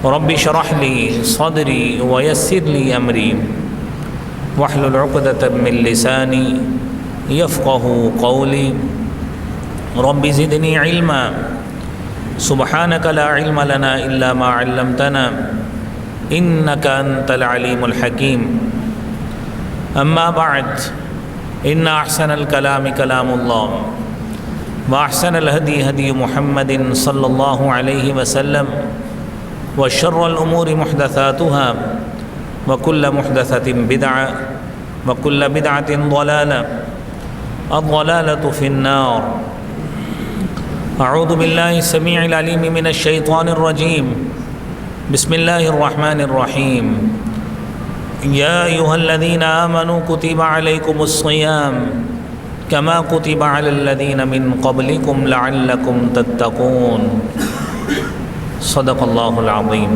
رب اشرح لي صدري ويسر لي أمري واحلل عقدة من لساني يفقه قولي رب زدني علما سبحانك لا علم لنا إلا ما علمتنا إنك أنت العليم الحكيم أما بعد إن أحسن الكلام كلام الله وأحسن الهدي هدي محمد صلى الله عليه وسلم وشر الأمور محدثاتها وكل محدثة بدعة وكل بدعة ضلالة الضلالة في النار أعوذ بالله السميع العليم من الشيطان الرجيم بسم الله الرحمن الرحيم يا أيها الذين آمنوا كتب عليكم الصيام كما كتب على الذين من قبلكم لعلكم تتقون صدق اللہ العظیم۔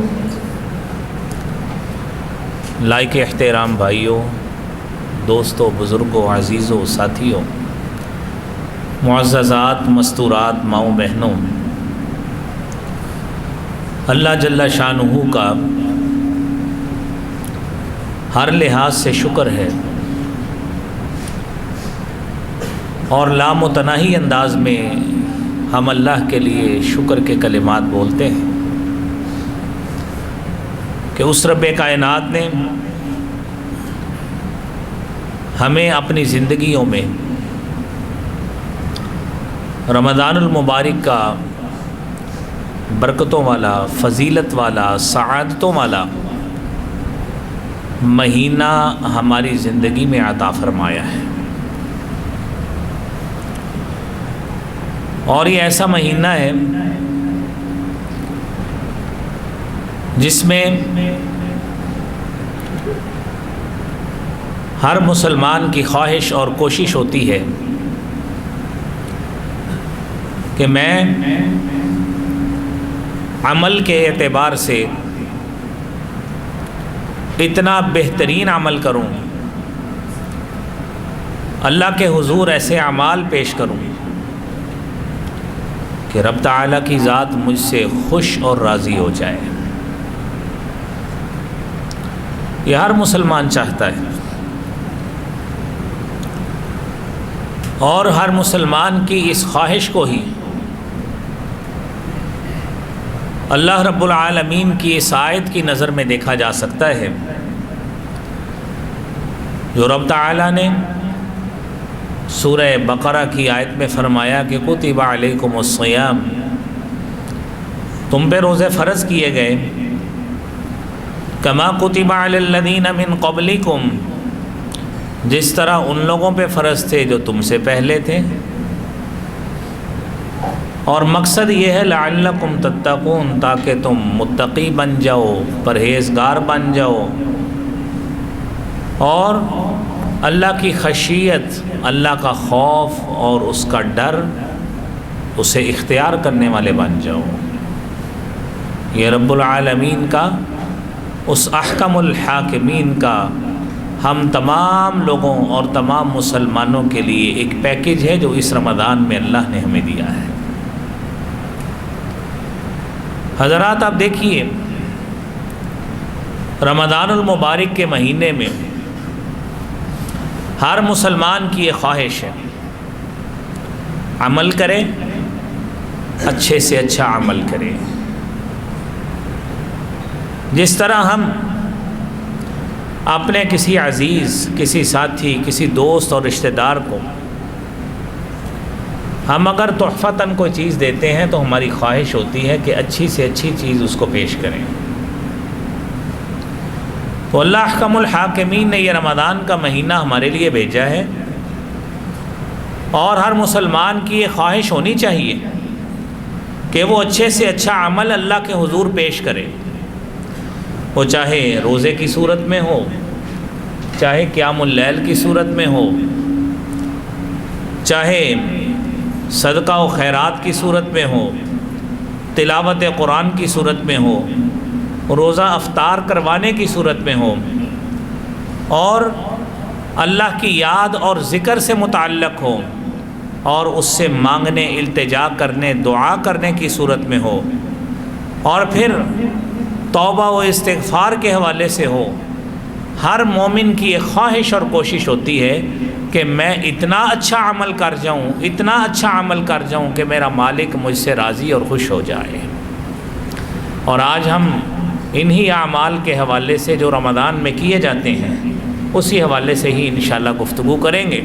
لائق احترام بھائیوں، دوستوں، بزرگوں، عزیزوں، ساتھیوں، معززات، مستورات، ماؤں بہنوں، اللہ جل شانہ کا ہر لحاظ سے شکر ہے اور لامتناہی انداز میں ہم اللہ کے لیے شکر کے کلمات بولتے ہیں کہ اس رب کائنات نے ہمیں اپنی زندگیوں میں رمضان المبارک کا برکتوں والا، فضیلت والا، سعادتوں والا مہینہ ہماری زندگی میں عطا فرمایا ہے، اور یہ ایسا مہینہ ہے جس میں ہر مسلمان کی خواہش اور کوشش ہوتی ہے کہ میں عمل کے اعتبار سے اتنا بہترین عمل کروں، اللہ کے حضور ایسے اعمال پیش کروں کہ رب تعالیٰ کی ذات مجھ سے خوش اور راضی ہو جائے۔ یہ ہر مسلمان چاہتا ہے، اور ہر مسلمان کی اس خواہش کو ہی اللہ رب العالمین کی اس آیت کی نظر میں دیکھا جا سکتا ہے جو رب تعالیٰ نے سورہ بقرہ کی آیت میں فرمایا کہ کتب علیکم الصیام، تم پہ روزے فرض کیے گئے، کما کتب علی الذین من قبلکم، جس طرح ان لوگوں پہ فرض تھے جو تم سے پہلے تھے، اور مقصد یہ ہے لعلکم تتقون، تاکہ تم متقی بن جاؤ، پرہیزگار بن جاؤ، اور اللہ کی خشیت، اللہ کا خوف اور اس کا ڈر، اسے اختیار کرنے والے بن جاؤ۔ یہ رب العالمین کا، اس احکم الحاکمین کا ہم تمام لوگوں اور تمام مسلمانوں کے لیے ایک پیکیج ہے جو اس رمضان میں اللہ نے ہمیں دیا ہے۔ حضرات آپ دیکھیے، رمضان المبارک کے مہینے میں ہر مسلمان کی یہ خواہش ہے عمل کرے، اچھے سے اچھا عمل کرے۔ جس طرح ہم اپنے کسی عزیز، کسی ساتھی، کسی دوست اور رشتہ دار کو ہم اگر تحفتاً کوئی چیز دیتے ہیں تو ہماری خواہش ہوتی ہے کہ اچھی سے اچھی چیز اس کو پیش کریں۔ تو اللہ احکم الحاکمین نے یہ رمضان کا مہینہ ہمارے لیے بھیجا ہے، اور ہر مسلمان کی یہ خواہش ہونی چاہیے کہ وہ اچھے سے اچھا عمل اللہ کے حضور پیش کرے، وہ چاہے روزے کی صورت میں ہو، چاہے قیام اللیل کی صورت میں ہو، چاہے صدقہ و خیرات کی صورت میں ہو، تلاوت قرآن کی صورت میں ہو، روزہ افطار کروانے کی صورت میں ہو، اور اللہ کی یاد اور ذکر سے متعلق ہو، اور اس سے مانگنے، التجا کرنے، دعا کرنے کی صورت میں ہو، اور پھر توبہ و استغفار کے حوالے سے ہو، ہر مومن کی ایک خواہش اور کوشش ہوتی ہے کہ میں اتنا اچھا عمل کر جاؤں، اتنا اچھا عمل کر جاؤں کہ میرا مالک مجھ سے راضی اور خوش ہو جائے۔ اور آج ہم انہی اعمال کے حوالے سے جو رمضان میں کیے جاتے ہیں اسی حوالے سے ہی انشاءاللہ گفتگو کریں گے۔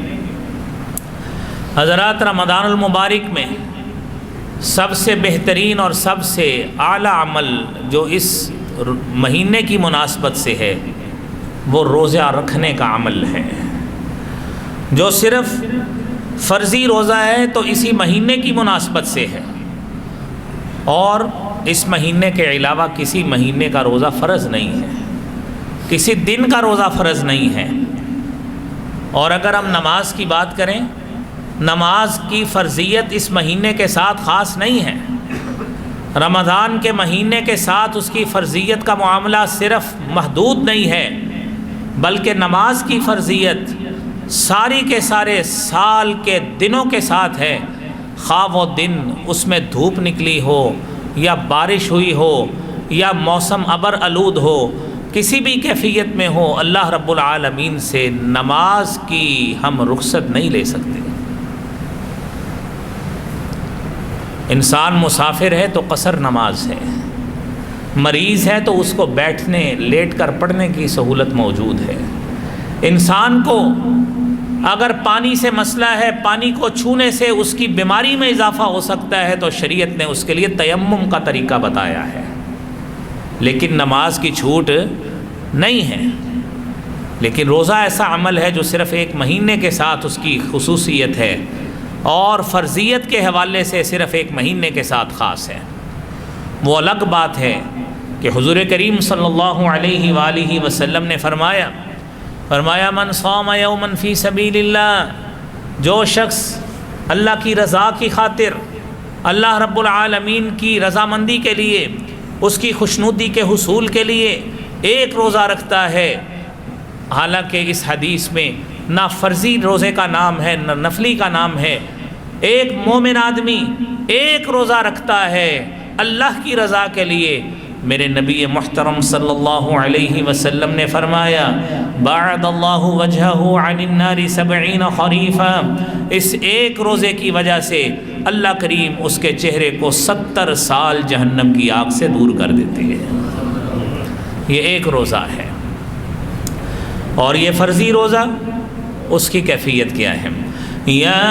حضرات، رمضان المبارک میں سب سے بہترین اور سب سے اعلیٰ عمل جو اس مہینے کی مناسبت سے ہے وہ روزہ رکھنے کا عمل ہے۔ جو صرف فرضی روزہ ہے تو اسی مہینے کی مناسبت سے ہے، اور اس مہینے کے علاوہ کسی مہینے کا روزہ فرض نہیں ہے، کسی دن کا روزہ فرض نہیں ہے۔ اور اگر ہم نماز کی بات کریں، نماز کی فرضیت اس مہینے کے ساتھ خاص نہیں ہے۔ رمضان کے مہینے کے ساتھ اس کی فرضیت کا معاملہ صرف محدود نہیں ہے، بلکہ نماز کی فرضیت ساری کے سارے سال کے دنوں کے ساتھ ہے، خواہ وہ دن اس میں دھوپ نکلی ہو یا بارش ہوئی ہو یا موسم ابر آلود ہو، کسی بھی کیفیت میں ہو، اللہ رب العالمین سے نماز کی ہم رخصت نہیں لے سکتے۔ انسان مسافر ہے تو قصر نماز ہے، مریض ہے تو اس کو بیٹھنے لیٹ کر پڑھنے کی سہولت موجود ہے۔ انسان کو اگر پانی سے مسئلہ ہے، پانی کو چھونے سے اس کی بیماری میں اضافہ ہو سکتا ہے تو شریعت نے اس کے لیے تیمم کا طریقہ بتایا ہے، لیکن نماز کی چھوٹ نہیں ہے۔ لیکن روزہ ایسا عمل ہے جو صرف ایک مہینے کے ساتھ اس کی خصوصیت ہے، اور فرضیت کے حوالے سے صرف ایک مہینے کے ساتھ خاص ہے۔ وہ الگ بات ہے کہ حضور کریم صلی اللہ علیہ وآلہ وسلم نے فرمایا من صام یوما فی سبیل اللہ، جو شخص اللہ کی رضا کی خاطر، اللہ رب العالمین کی رضامندی کے لیے، اس کی خوشنودی کے حصول کے لیے ایک روزہ رکھتا ہے، حالانکہ اس حدیث میں نہ فرضی روزے کا نام ہے نہ نفلی کا نام ہے، ایک مومن آدمی ایک روزہ رکھتا ہے اللہ کی رضا کے لیے، میرے نبی محترم صلی اللہ علیہ وسلم نے فرمایا باعد اللہ وجہہ عن النار 70 خریفا، اس ایک روزے کی وجہ سے اللہ کریم اس کے چہرے کو 70 سال جہنم کی آگ سے دور کر دیتے ہیں۔ یہ ایک روزہ ہے، اور یہ فرضی روزہ اس کی کیفیت کیا ہے؟ یا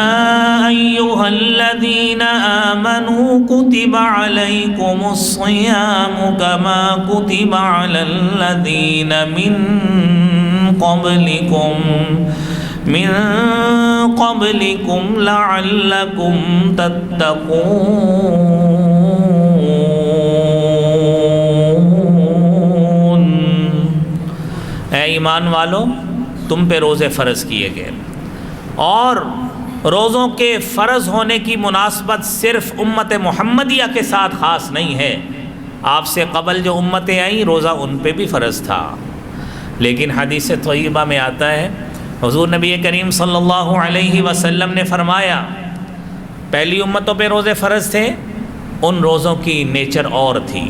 ایھا الذین آمنوا کتب علیکم الصیام کما کتب علی الذین من قبلکم لعلکم تتقون۔ اے ایمان والو، تم پہ روزے فرض کیے گئے، اور روزوں کے فرض ہونے کی مناسبت صرف امت محمدیہ کے ساتھ خاص نہیں ہے، آپ سے قبل جو امتیں آئیں روزہ ان پہ بھی فرض تھا۔ لیکن حدیث طیبہ میں آتا ہے، حضور نبی کریم صلی اللہ علیہ وسلم نے فرمایا پہلی امتوں پہ روزے فرض تھے، ان روزوں کی نیچر اور تھی۔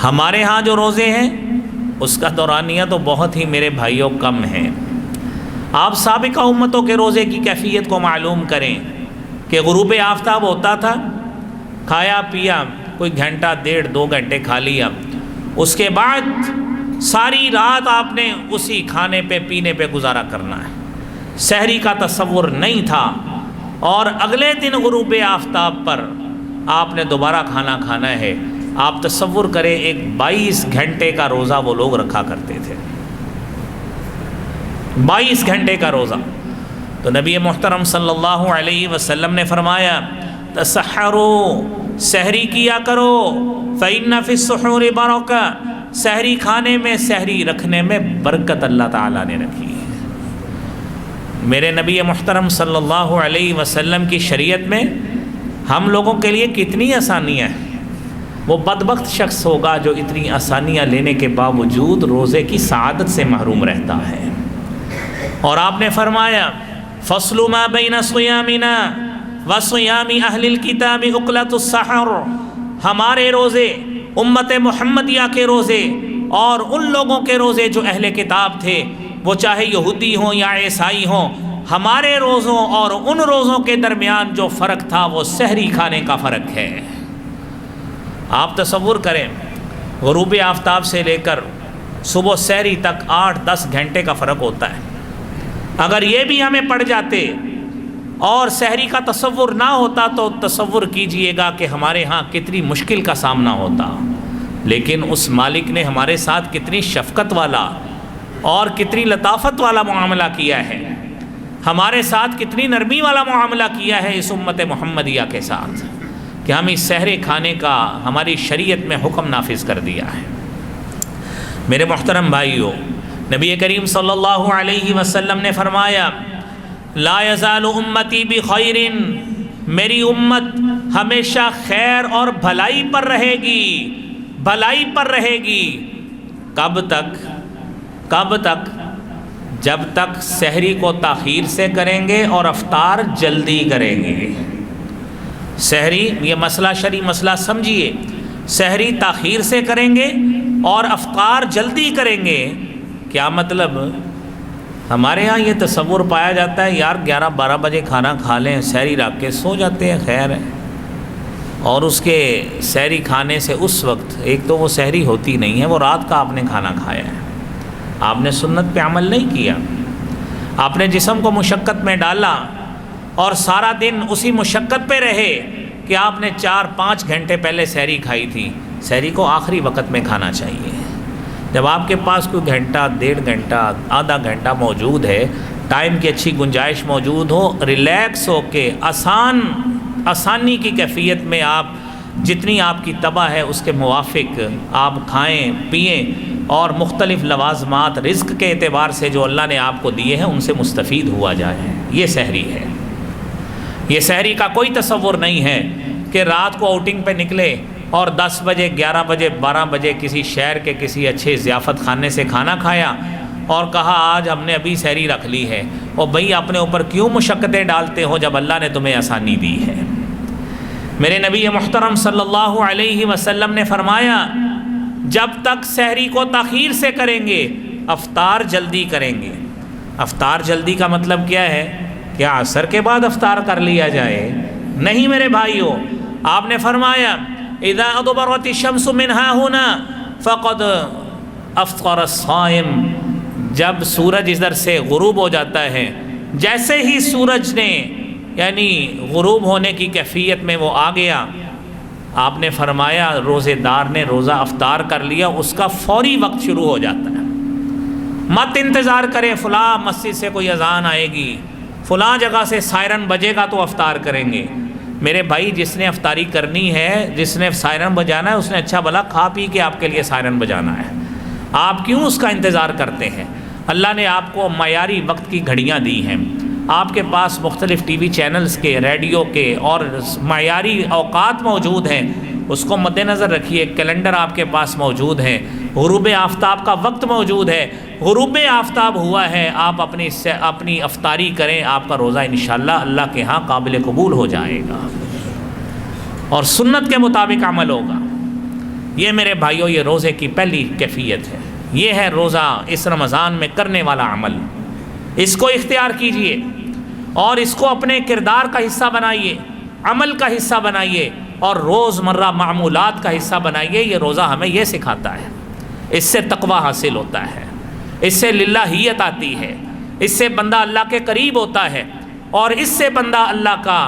ہمارے ہاں جو روزے ہیں اس کا دورانیہ تو بہت ہی میرے بھائیوں کم ہے۔ آپ سابقہ امتوں کے روزے کی کیفیت کو معلوم کریں کہ غروب آفتاب ہوتا تھا، کھایا پیا، کوئی گھنٹہ 1.5-2 گھنٹے کھا لیا، اس کے بعد ساری رات آپ نے اسی کھانے پہ پینے پہ گزارا کرنا ہے، سحری کا تصور نہیں تھا، اور اگلے دن غروب آفتاب پر آپ نے دوبارہ کھانا کھانا ہے۔ آپ تصور کریں، ایک 22 گھنٹے کا روزہ وہ لوگ رکھا کرتے تھے، 22 گھنٹے کا روزہ۔ تو نبی محترم صلی اللہ علیہ وسلم نے فرمایا تسحروا، سحری کیا کرو، فإن فی السحور برکہ، سحری کھانے میں، سحری رکھنے میں برکت اللہ تعالیٰ نے رکھی ہے۔ میرے نبی محترم صلی اللہ علیہ وسلم کی شریعت میں ہم لوگوں کے لیے کتنی آسانیاں ہیں۔ وہ بدبخت شخص ہوگا جو اتنی آسانیاں لینے کے باوجود روزے کی سعادت سے محروم رہتا ہے۔ اور آپ نے فرمایا فصل ما بین صیامنا وصیام اہل الکتاب اکلۃ السحر، ہمارے روزے امت محمدیہ کے روزے اور ان لوگوں کے روزے جو اہل کتاب تھے، وہ چاہے یہودی ہوں یا عیسائی ہوں، ہمارے روزوں اور ان روزوں کے درمیان جو فرق تھا وہ سحری کھانے کا فرق ہے۔ آپ تصور کریں، غروب آفتاب سے لے کر صبح سحری تک 8-10 گھنٹے کا فرق ہوتا ہے۔ اگر یہ بھی ہمیں پڑ جاتے اور سحری کا تصور نہ ہوتا تو تصور کیجئے گا کہ ہمارے ہاں کتنی مشکل کا سامنا ہوتا۔ لیکن اس مالک نے ہمارے ساتھ کتنی شفقت والا اور کتنی لطافت والا معاملہ کیا ہے، ہمارے ساتھ کتنی نرمی والا معاملہ کیا ہے اس امت محمدیہ کے ساتھ، کہ ہم اس سحری کھانے کا ہماری شریعت میں حکم نافذ کر دیا ہے۔ میرے محترم بھائیو، نبی کریم صلی اللہ علیہ وسلم نے فرمایا، لا یزال امتی بخیر، میری امت ہمیشہ خیر اور بھلائی پر رہے گی، بھلائی پر رہے گی۔ کب تک؟ کب تک؟ جب تک سحری کو تاخیر سے کریں گے اور افطار جلدی کریں گے۔ سحری، یہ مسئلہ شرعی مسئلہ سمجھیے، سحری تاخیر سے کریں گے اور افطار جلدی کریں گے، کیا مطلب؟ ہمارے ہاں یہ تصور پایا جاتا ہے یار 11-12 بجے کھانا کھا لیں، سحری رکھ کے سو جاتے ہیں، خیر ہے، اور اس کے سحری کھانے سے اس وقت ایک تو وہ سحری ہوتی نہیں ہے، وہ رات کا آپ نے کھانا کھایا ہے، آپ نے سنت پہ عمل نہیں کیا، آپ نے جسم کو مشقت میں ڈالا اور سارا دن اسی مشقت پہ رہے کہ آپ نے 4-5 گھنٹے پہلے سحری کھائی تھی۔ سحری کو آخری وقت میں کھانا چاہیے، جب آپ کے پاس کوئی گھنٹہ، 1.5 گھنٹہ، آدھا گھنٹہ موجود ہے، ٹائم کی اچھی گنجائش موجود ہو، ریلیکس ہو کے آسانی کی کیفیت میں آپ جتنی آپ کی طبع ہے اس کے موافق آپ کھائیں پئیں اور مختلف لوازمات رزق کے اعتبار سے جو اللہ نے آپ کو دیے ہیں ان سے مستفید ہوا جائے۔ یہ سحری ہے۔ یہ سحری کا کوئی تصور نہیں ہے کہ رات کو آؤٹنگ پہ نکلے اور 10 بجے، 11 بجے، 12 بجے کسی شہر کے کسی اچھے ضیافت خانے سے کھانا کھایا اور کہا آج ہم نے ابھی سحری رکھ لی ہے۔ اور بھئی اپنے اوپر کیوں مشقتیں ڈالتے ہو جب اللہ نے تمہیں آسانی دی ہے؟ میرے نبی محترم صلی اللہ علیہ وسلم نے فرمایا، جب تک سحری کو تاخیر سے کریں گے افطار جلدی کریں گے۔ افطار جلدی کا مطلب کیا ہے؟ کیا عصر کے بعد افطار کر لیا جائے؟ نہیں میرے بھائیو، آپ نے فرمایا اذا ادبرت الشمس من ها هنا فقد افطر الصائم، جب سورج ادھر سے غروب ہو جاتا ہے، جیسے ہی سورج نے یعنی غروب ہونے کی کیفیت میں وہ آ گیا، آپ نے فرمایا روزے دار نے روزہ افطار کر لیا، اس کا فوری وقت شروع ہو جاتا ہے۔ مت انتظار کریں فلاں مسجد سے کوئی اذان آئے گی، فلاں جگہ سے سائرن بجے گا تو افطار کریں گے۔ میرے بھائی، جس نے افطاری کرنی ہے، جس نے سائرن بجانا ہے، اس نے اچھا بھلا کھا پی کے آپ کے لیے سائرن بجانا ہے۔ آپ کیوں اس کا انتظار کرتے ہیں؟ اللہ نے آپ کو معیاری وقت کی گھڑیاں دی ہیں، آپ کے پاس مختلف ٹی وی چینلز کے، ریڈیو کے اور معیاری اوقات موجود ہیں، اس کو مد نظر رکھیے۔ کیلنڈر آپ کے پاس موجود ہے، غروب آفتاب کا وقت موجود ہے، غروب آفتاب ہوا ہے، آپ اپنی افطاری کریں، آپ کا روزہ انشاءاللہ اللہ کے ہاں قابل قبول ہو جائے گا اور سنت کے مطابق عمل ہوگا۔ یہ میرے بھائیوں، یہ روزے کی پہلی کیفیت ہے، یہ ہے روزہ اس رمضان میں کرنے والا عمل۔ اس کو اختیار کیجئے اور اس کو اپنے کردار کا حصہ بنائیے، عمل کا حصہ بنائیے اور روزمرہ معمولات کا حصہ بنائیے۔ یہ روزہ ہمیں یہ سکھاتا ہے، اس سے تقوی حاصل ہوتا ہے، اس سے للہیت آتی ہے، اس سے بندہ اللہ کے قریب ہوتا ہے اور اس سے بندہ اللہ کا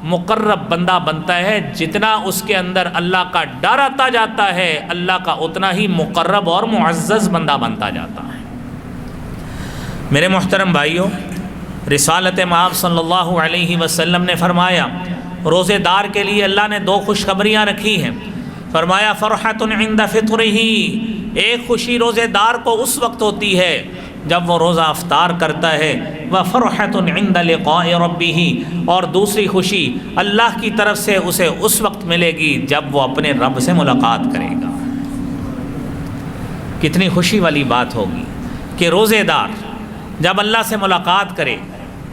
مقرب بندہ بنتا ہے۔ جتنا اس کے اندر اللہ کا ڈر آتا جاتا ہے، اللہ کا اتنا ہی مقرب اور معزز بندہ بنتا جاتا ہے۔ میرے محترم بھائیوں، رسالت مآب صلی اللہ علیہ وسلم نے فرمایا، روزے دار کے لیے اللہ نے 2 خوشخبریاں رکھی ہیں۔ فرمایا فرحۃ عند فطرہ، ایک خوشی روزے دار کو اس وقت ہوتی ہے جب وہ روزہ افطار کرتا ہے، وفرحۃ عند لقاء ربہ، اور دوسری خوشی اللہ کی طرف سے اسے اس وقت ملے گی جب وہ اپنے رب سے ملاقات کرے گا۔ کتنی خوشی والی بات ہوگی کہ روزے دار جب اللہ سے ملاقات کرے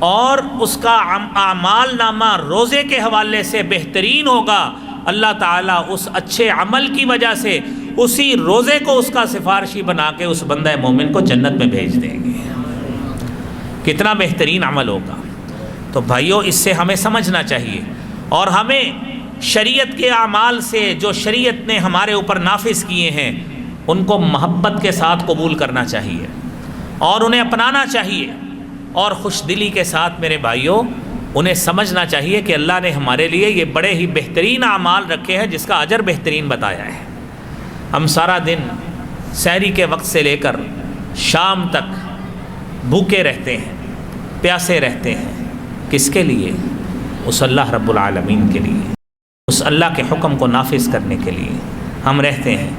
اور اس کا اعمال نامہ روزے کے حوالے سے بہترین ہوگا اللہ تعالیٰ اس اچھے عمل کی وجہ سے اسی روزے کو اس کا سفارشی بنا کے اس بندہ مومن کو جنت میں بھیج دیں گے۔ کتنا بہترین عمل ہوگا۔ تو بھائیو، اس سے ہمیں سمجھنا چاہیے، اور ہمیں شریعت کے اعمال سے جو شریعت نے ہمارے اوپر نافذ کیے ہیں ان کو محبت کے ساتھ قبول کرنا چاہیے اور انہیں اپنانا چاہیے، اور خوش دلی کے ساتھ میرے بھائیوں انہیں سمجھنا چاہیے کہ اللہ نے ہمارے لیے یہ بڑے ہی بہترین اعمال رکھے ہیں جس کا اجر بہترین بتایا ہے۔ ہم سارا دن سحری کے وقت سے لے کر شام تک بھوکے رہتے ہیں، پیاسے رہتے ہیں، کس کے لیے؟ اس اللہ رب العالمین کے لیے، اس اللہ کے حکم کو نافذ کرنے کے لیے ہم رہتے ہیں۔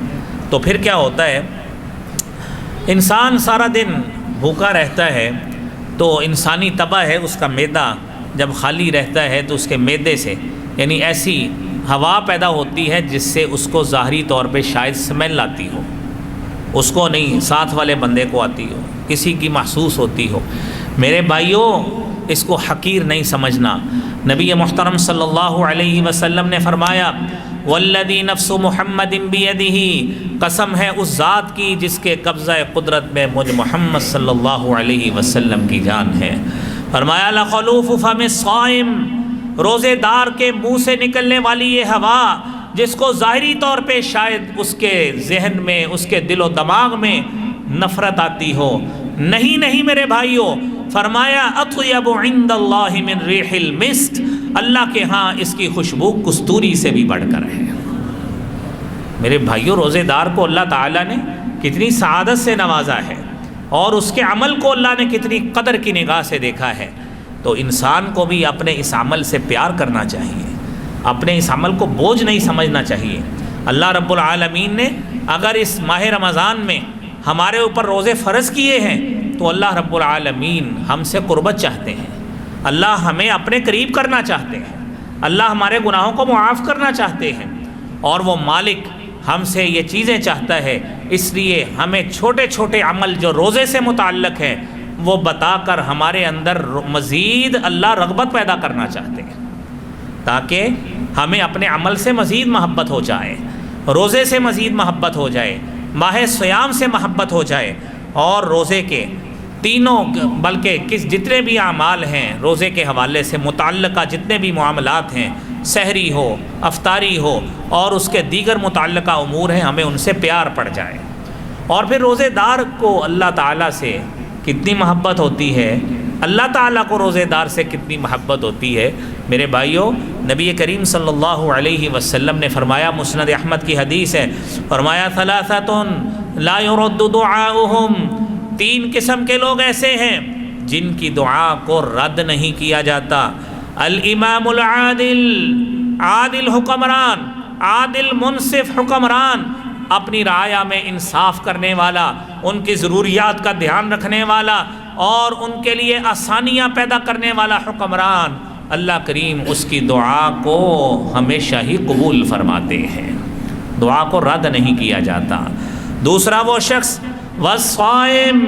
تو پھر کیا ہوتا ہے، انسان سارا دن بھوکا رہتا ہے تو انسانی طبع ہے، اس کا معدہ جب خالی رہتا ہے تو اس کے معدے سے یعنی ایسی ہوا پیدا ہوتی ہے جس سے اس کو ظاہری طور پہ شاید سمیل آتی ہو، اس کو نہیں، ساتھ والے بندے کو آتی ہو، کسی کی محسوس ہوتی ہو۔ میرے بھائیوں، اس کو حقیر نہیں سمجھنا۔ نبی محترم صلی اللہ علیہ وسلم نے فرمایا، والذی نفس محمد بیدہ، قسم ہے اس ذات کی جس کے قبضہ قدرت میں مجھ محمد صلی اللہ علیہ وسلم کی جان ہے۔ فرمایا، لخلوف فم الصائم، روزے دار کے منہ سے نکلنے والی یہ ہوا جس کو ظاہری طور پہ شاید اس کے ذہن میں، اس کے دل و دماغ میں نفرت آتی ہو، نہیں میرے بھائیوں، فرمایا اطیب عند اللہ من ریح المسک، اللہ کے ہاں اس کی خوشبو کستوری سے بھی بڑھ کر ہے۔ میرے بھائیوں، روزے دار کو اللہ تعالیٰ نے کتنی سعادت سے نوازا ہے اور اس کے عمل کو اللہ نے کتنی قدر کی نگاہ سے دیکھا ہے۔ تو انسان کو بھی اپنے اس عمل سے پیار کرنا چاہیے، اپنے اس عمل کو بوجھ نہیں سمجھنا چاہیے۔ اللہ رب العالمین نے اگر اس ماہ رمضان میں ہمارے اوپر روزے فرض کیے ہیں تو اللہ رب العالمین ہم سے قربت چاہتے ہیں، اللہ ہمیں اپنے قریب کرنا چاہتے ہیں، اللہ ہمارے گناہوں کو معاف کرنا چاہتے ہیں، اور وہ مالک ہم سے یہ چیزیں چاہتا ہے۔ اس لیے ہمیں چھوٹے چھوٹے عمل جو روزے سے متعلق ہیں وہ بتا کر ہمارے اندر مزید اللہ رغبت پیدا کرنا چاہتے ہیں، تاکہ ہمیں اپنے عمل سے مزید محبت ہو جائے، روزے سے مزید محبت ہو جائے، ماہ سیام سے محبت ہو جائے، اور روزے کے تینوں بلکہ جتنے بھی اعمال ہیں روزے کے حوالے سے متعلقہ جتنے بھی معاملات ہیں، سحری ہو، افطاری ہو اور اس کے دیگر متعلقہ امور ہیں، ہمیں ان سے پیار پڑ جائے۔ اور پھر روزے دار کو اللہ تعالیٰ سے کتنی محبت ہوتی ہے، اللہ تعالیٰ کو روزے دار سے کتنی محبت ہوتی ہے۔ میرے بھائیوں، نبی کریم صلی اللہ علیہ وسلم نے فرمایا، مسند احمد کی حدیث ہے، فرمایا ثلاثۃ لا يرد دعاؤہم، تین قسم کے لوگ ایسے ہیں جن کی دعا کو رد نہیں کیا جاتا۔ الامام العادل، عادل حکمران، عادل منصف حکمران، اپنی رعایا میں انصاف کرنے والا، ان کی ضروریات کا دھیان رکھنے والا اور ان کے لیے آسانیاں پیدا کرنے والا حکمران، اللہ کریم اس کی دعا کو ہمیشہ ہی قبول فرماتے ہیں، دعا کو رد نہیں کیا جاتا۔ دوسرا وہ شخص والصائم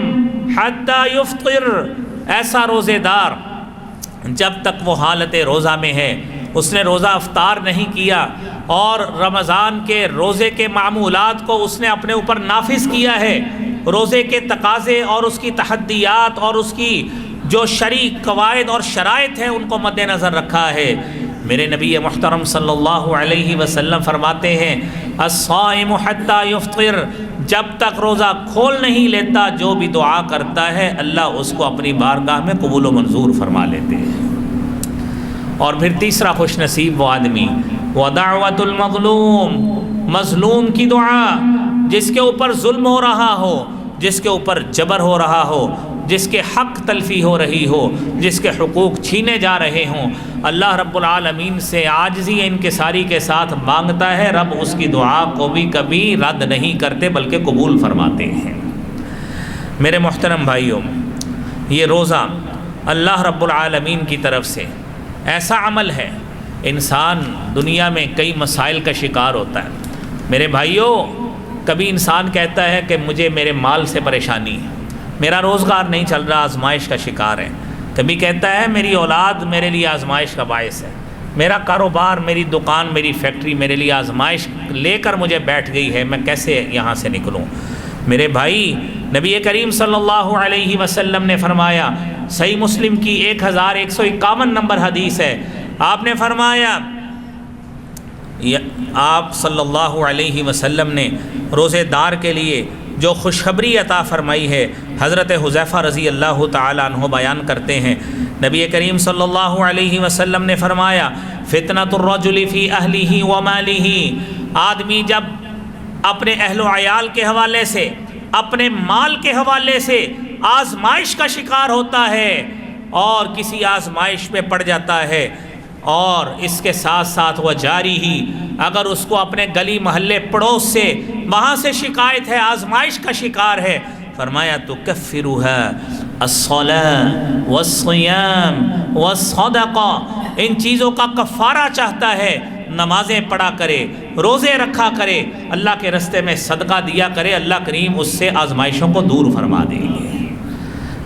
حتی یفطر، ایسا روزے دار جب تک وہ حالت روزہ میں ہے، اس نے روزہ افطار نہیں کیا اور رمضان کے روزے کے معمولات کو اس نے اپنے اوپر نافذ کیا ہے، روزے کے تقاضے اور اس کی تحدیات اور اس کی جو شرعی قواعد اور شرائط ہیں ان کو مد نظر رکھا ہے۔ میرے نبی محترم صلی اللہ علیہ وسلم فرماتے ہیں، الصائم حتی یفطر، جب تک روزہ کھول نہیں لیتا جو بھی دعا کرتا ہے اللہ اس کو اپنی بارگاہ میں قبول و منظور فرما لیتے ہیں۔ اور پھر تیسرا خوش نصیب وہ آدمی، ودعوت المظلوم، مظلوم کی دعا، جس کے اوپر ظلم ہو رہا ہو، جس کے اوپر جبر ہو رہا ہو، جس کے حق تلفی ہو رہی ہو، جس کے حقوق چھینے جا رہے ہوں، اللہ رب العالمین سے عاجزی انکساری کے ساتھ مانگتا ہے، رب اس کی دعا کو بھی کبھی رد نہیں کرتے بلکہ قبول فرماتے ہیں۔ میرے محترم بھائیوں، یہ روزہ اللہ رب العالمین کی طرف سے ایسا عمل ہے، انسان دنیا میں کئی مسائل کا شکار ہوتا ہے۔ میرے بھائیوں، کبھی انسان کہتا ہے کہ مجھے میرے مال سے پریشانی ہے، میرا روزگار نہیں چل رہا، آزمائش کا شکار ہے۔ کبھی کہتا ہے میری اولاد میرے لیے آزمائش کا باعث ہے، میرا کاروبار، میری دکان، میری فیکٹری میرے لیے آزمائش لے کر مجھے بیٹھ گئی ہے، میں کیسے یہاں سے نکلوں؟ میرے بھائی، نبی کریم صلی اللہ علیہ وسلم نے فرمایا، صحیح مسلم کی 1151 نمبر حدیث ہے، آپ نے فرمایا، آپ صلی اللہ علیہ وسلم نے روزے دار کے لیے جو خوشخبری عطا فرمائی ہے، حضرت حذیفہ رضی اللہ تعالیٰ عنہ بیان کرتے ہیں، نبی کریم صلی اللہ علیہ وسلم نے فرمایا، فتنۃ الرجل فی اہلہ و مالہ، آدمی جب اپنے اہل و عیال کے حوالے سے، اپنے مال کے حوالے سے آزمائش کا شکار ہوتا ہے اور کسی آزمائش پہ پڑ جاتا ہے، اور اس کے ساتھ ساتھ وہ جاری ہی، اگر اس کو اپنے گلی محلے پڑوس سے وہاں سے شکایت ہے، آزمائش کا شکار ہے، فرمایا تکفرھا الصلاۃ والصیام والصدقہ، ان چیزوں کا کفارہ چاہتا ہے، نمازیں پڑھا کرے، روزے رکھا کرے، اللہ کے راستے میں صدقہ دیا کرے، اللہ کریم اس سے آزمائشوں کو دور فرما دیں گے۔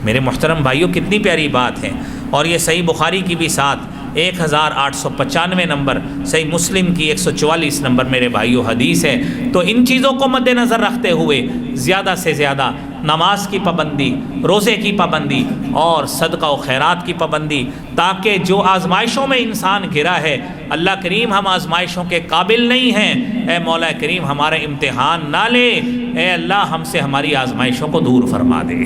میرے محترم بھائیوں، کتنی پیاری بات ہے، اور یہ صحیح بخاری کی بھی ساتھ 1895 نمبر، صحیح مسلم کی 144 نمبر میرے بھائیوں حدیث ہے۔ تو ان چیزوں کو مد نظر رکھتے ہوئے زیادہ سے زیادہ نماز کی پابندی، روزے کی پابندی اور صدقہ و خیرات کی پابندی، تاکہ جو آزمائشوں میں انسان گرا ہے، اللہ کریم ہم آزمائشوں کے قابل نہیں ہیں، اے مولا کریم ہمارا امتحان نہ لے، اے اللہ ہم سے ہماری آزمائشوں کو دور فرما دے۔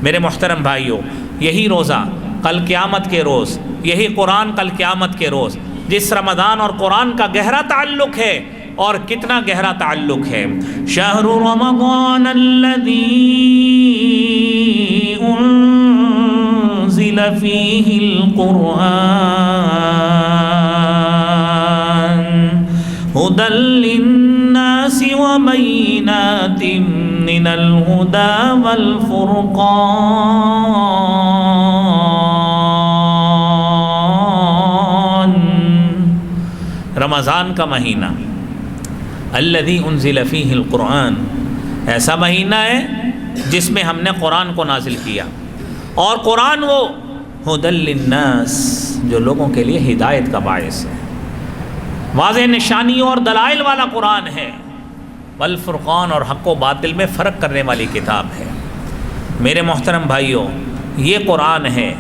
میرے محترم بھائیوں، یہی روزہ کل قیامت کے روز، یہی قرآن کل قیامت کے روز، جس رمضان اور قرآن کا گہرا تعلق ہے، اور کتنا گہرا تعلق ہے، شہر رمضان الذی انزل فیہ القرآن ھدی للناس وبینات من الہدی والفرقان۔ رمضان کا مہینہ، الذی انزل فیہ القرآن، ایسا مہینہ ہے جس میں ہم نے قرآن کو نازل کیا، اور قرآن وہ ھدی للناس، جو لوگوں کے لیے ہدایت کا باعث ہے، واضح نشانیوں اور دلائل والا قرآن ہے، والفرقان، اور حق و باطل میں فرق کرنے والی کتاب ہے۔ میرے محترم بھائیوں، یہ قرآن ہے،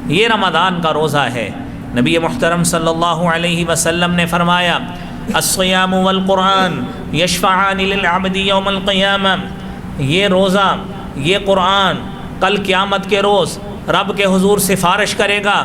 یہ رمضان کا روزہ ہے۔ نبی محترم صلی اللہ علیہ وسلم نے فرمایا، الصیام والقرآن یشفعان للعبد یوم القیامہ، یہ روزہ، یہ قرآن کل قیامت کے روز رب کے حضور سفارش کرے گا،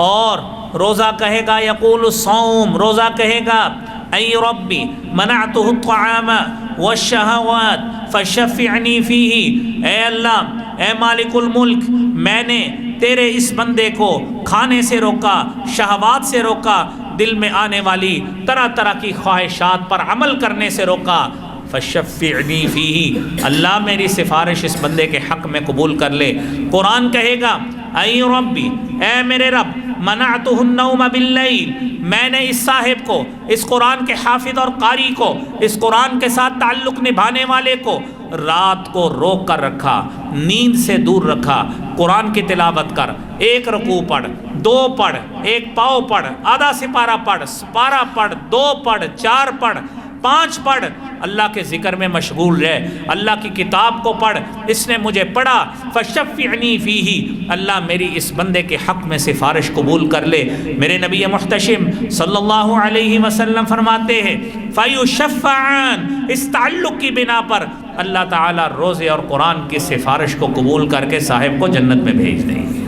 اور روزہ کہے گا، یقول الصوم، روزہ کہے گا، ای ربی منعتہ الطعام والشہوات فشفعنی فیہ، اے اللہ، اے مالک الملک، میں نے تیرے اس بندے کو کھانے سے روکا، شہوات سے روکا، دل میں آنے والی طرح طرح کی خواہشات پر عمل کرنے سے روکا، فشفعنی فیہ، اللہ میری سفارش اس بندے کے حق میں قبول کر لے۔ قرآن کہے گا، اے ربی، اے میرے رب، منعتہ النوم باللیل، میں نے اس صاحب کو، اس قرآن کے حافظ اور قاری کو، اس قرآن کے ساتھ تعلق نبھانے والے کو رات کو روک کر رکھا، نیند سے دور رکھا، قرآن کی تلاوت کر، ایک رکوع پڑھ، دو پڑھ، ایک پاؤ پڑھ، آدھا سپارہ پڑھ، سپارہ پڑھ، دو پڑھ، چار پڑھ، پانچ پڑھ، اللہ کے ذکر میں مشغول رہ، اللہ کی کتاب کو پڑھ، اس نے مجھے پڑھا، فشفعنی فیہ، اللہ میری اس بندے کے حق میں سفارش قبول کر لے۔ میرے نبی محتشم صلی اللہ علیہ وسلم فرماتے ہیں، فیشفعان، اس تعلق کی بنا پر اللہ تعالیٰ روزے اور قرآن کی سفارش کو قبول کر کے صاحب کو جنت میں بھیج دیں گے۔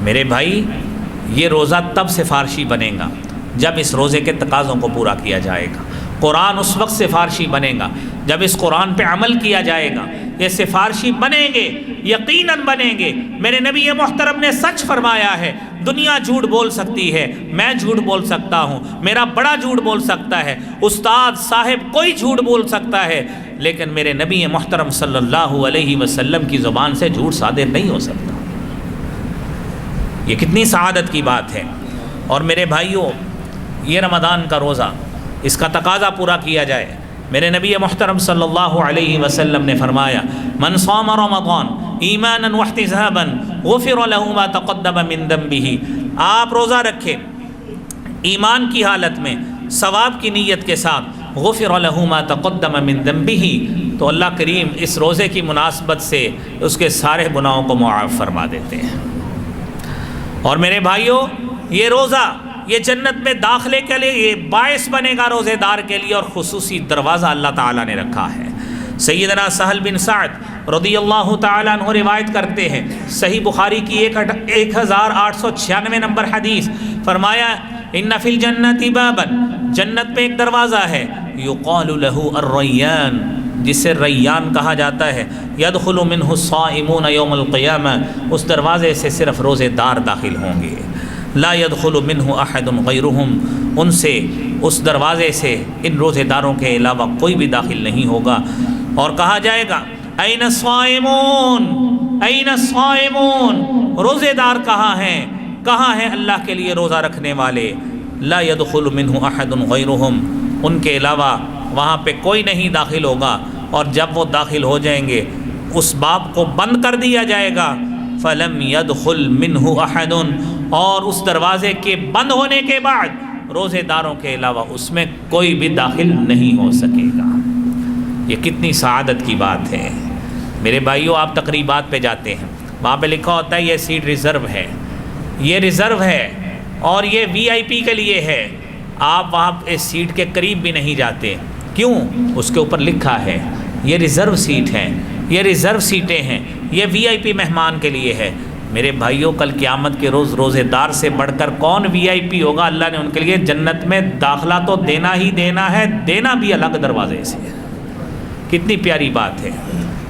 میرے بھائی، یہ روزہ تب سفارشی بنے گا جب اس روزے کے تقاضوں کو پورا کیا جائے گا۔ قرآن اس وقت سفارشی بنے گا جب اس قرآن پہ عمل کیا جائے گا۔ یہ سفارشی بنیں گے، یقیناً بنیں گے۔ میرے نبی محترم نے سچ فرمایا ہے، دنیا جھوٹ بول سکتی ہے، میں جھوٹ بول سکتا ہوں، میرا بڑا جھوٹ بول سکتا ہے، استاد صاحب کوئی جھوٹ بول سکتا ہے، لیکن میرے نبی محترم صلی اللہ علیہ وسلم کی زبان سے جھوٹ صادر نہیں ہو سکتا۔ یہ کتنی سعادت کی بات ہے۔ اور میرے بھائیوں، یہ رمضان کا روزہ، اس کا تقاضا پورا کیا جائے۔ میرے نبی محترم صلی اللہ علیہ وسلم نے فرمایا، من صام رمضان ایمانا واحتسابا غفر له ما تقدم من ذنبه، آپ روزہ رکھیں ایمان کی حالت میں ثواب کی نیت کے ساتھ غفر لہ ما تقدم من ذنبہ، تو اللہ کریم اس روزے کی مناسبت سے اس کے سارے گناہوں کو معاف فرما دیتے ہیں۔ اور میرے بھائیوں، یہ روزہ یہ جنت میں داخلے کے لیے یہ باعث بنے گا روزے دار کے لیے، اور خصوصی دروازہ اللہ تعالیٰ نے رکھا ہے۔ سیدنا سہل بن سعد رضی اللہ تعالیٰ عنہ روایت کرتے ہیں، صحیح بخاری کی 1896 نمبر حدیث، فرمایا ان فی الجنت بابا، جنت میں ایک دروازہ ہے، یقال لہ الریان، جسے ریان کہا جاتا ہے، یدخل منہ الصائمون یوم القیامہ، اس دروازے سے صرف روزے دار داخل ہوں گے، لا يدخل منہ احد غیرہم، ان سے اس دروازے سے ان روزے داروں کے علاوہ کوئی بھی داخل نہیں ہوگا۔ اور کہا جائے گا این الصائمون، این الصائمون، روزے دار کہاں ہیں، کہاں ہیں اللہ کے لیے روزہ رکھنے والے، لا يدخل منہ احد غیرہم، ان کے علاوہ وہاں پہ کوئی نہیں داخل ہوگا، اور جب وہ داخل ہو جائیں گے اس باب کو بند کر دیا جائے گا، فلم يدخل منہ احد، اور اس دروازے کے بند ہونے کے بعد روزے داروں کے علاوہ اس میں کوئی بھی داخل نہیں ہو سکے گا۔ یہ کتنی سعادت کی بات ہے میرے بھائیوں۔ آپ تقریبات پہ جاتے ہیں، وہاں پہ لکھا ہوتا ہے یہ سیٹ ریزرو ہے، یہ ریزرو ہے، اور یہ وی آئی پی کے لیے ہے، آپ وہاں اس سیٹ کے قریب بھی نہیں جاتے، کیوں؟ اس کے اوپر لکھا ہے یہ ریزرو سیٹ ہے، یہ ریزرو سیٹیں ہیں، یہ وی آئی پی مہمان کے لیے ہے۔ میرے بھائیوں، کل قیامت کے روز روزے دار سے بڑھ کر کون وی آئی پی ہوگا؟ اللہ نے ان کے لیے جنت میں داخلہ تو دینا ہی دینا ہے، دینا بھی الگ دروازے سے۔ کتنی پیاری بات ہے،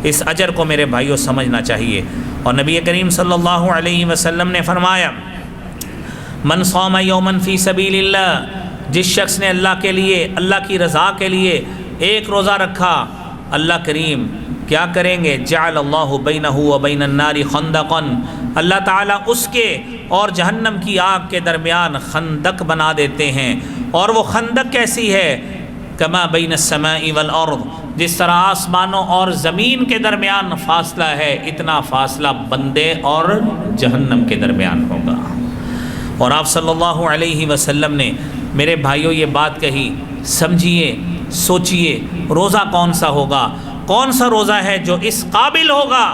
اس اجر کو میرے بھائیوں سمجھنا چاہیے۔ اور نبی کریم صلی اللہ علیہ وسلم نے فرمایا من صام یوما فی سبیل اللہ، جس شخص نے اللہ کے لیے، اللہ کی رضا کے لیے ایک روزہ رکھا، اللہ کریم کیا کریں گے؟ جعل اللہ بینہ و بین النار خندقا، اللہ تعالیٰ اس کے اور جہنم کی آگ کے درمیان خندق بنا دیتے ہیں۔ اور وہ خندق کیسی ہے؟ کما بین السماء والارض، جس طرح آسمانوں اور زمین کے درمیان فاصلہ ہے، اتنا فاصلہ بندے اور جہنم کے درمیان ہوگا۔ اور آپ صلی اللہ علیہ وسلم نے میرے بھائیوں یہ بات کہی، سمجھیے، سوچئے، روزہ کون سا ہوگا، کون سا روزہ ہے جو اس قابل ہوگا؟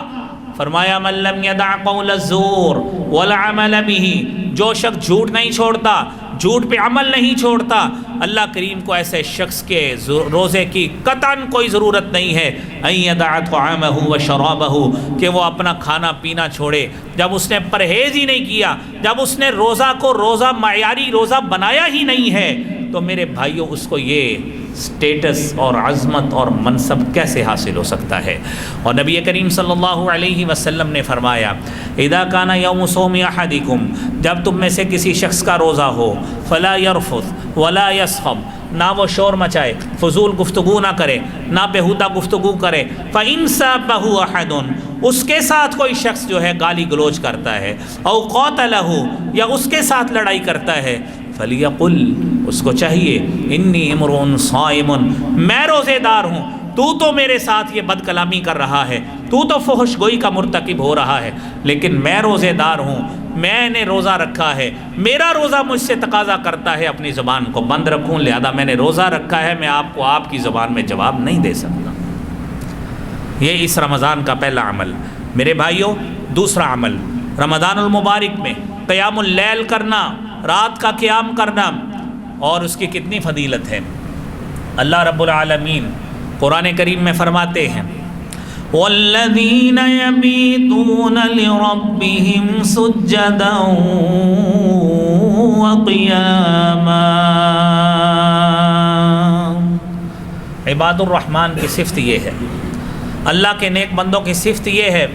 فرمایا من لم یدع قول الزور والعمل به، جو شخص جھوٹ نہیں چھوڑتا، جھوٹ پہ عمل نہیں چھوڑتا، اللہ کریم کو ایسے شخص کے روزے کی قطعاً کوئی ضرورت نہیں ہے۔ ان یدع طعامہ وشرابہ، کہ وہ اپنا کھانا پینا چھوڑے۔ جب اس نے پرہیز ہی نہیں کیا، جب اس نے روزہ کو روزہ معیاری روزہ بنایا ہی نہیں ہے، تو میرے بھائیوں اس کو یہ سٹیٹس اور عظمت اور منصب کیسے حاصل ہو سکتا ہے؟ اور نبی کریم صلی اللہ علیہ وسلم نے فرمایا اذا کان یوم صوم احدکم، جب تم میں سے کسی شخص کا روزہ ہو، فلا یرفث ولا یسخب، نہ وہ شور مچائے، فضول گفتگو نہ کرے، نہ بیہودہ گفتگو کرے، فإن سابہ احد، اس کے ساتھ کوئی شخص جو ہے گالی گلوچ کرتا ہے، او قاتلہ، یا اس کے ساتھ لڑائی کرتا ہے، فلیقل، اس کو چاہیے انی امرؤ صائم، میں روزے دار ہوں، تو میرے ساتھ یہ بد کلامی کر رہا ہے، تو فحش گوئی کا مرتکب ہو رہا ہے، لیکن میں روزے دار ہوں، میں نے روزہ رکھا ہے، میرا روزہ مجھ سے تقاضا کرتا ہے اپنی زبان کو بند رکھوں، لہذا میں نے روزہ رکھا ہے، میں آپ کو آپ کی زبان میں جواب نہیں دے سکتا۔ یہ اس رمضان کا پہلا عمل۔ میرے بھائیوں، دوسرا عمل، رمضان المبارک میں قیام اللیل کرنا، رات کا قیام کرنا، اور اس کی کتنی فضیلت ہے۔ اللہ رب العالمین قرآن کریم میں فرماتے ہیں وَالَّذِينَ يَبِيتُونَ لِرَبِّهِمْ سُجَّدًا وَقِيَامًا، عباد الرحمن کی صفت یہ ہے، اللہ کے نیک بندوں کی صفت یہ ہے،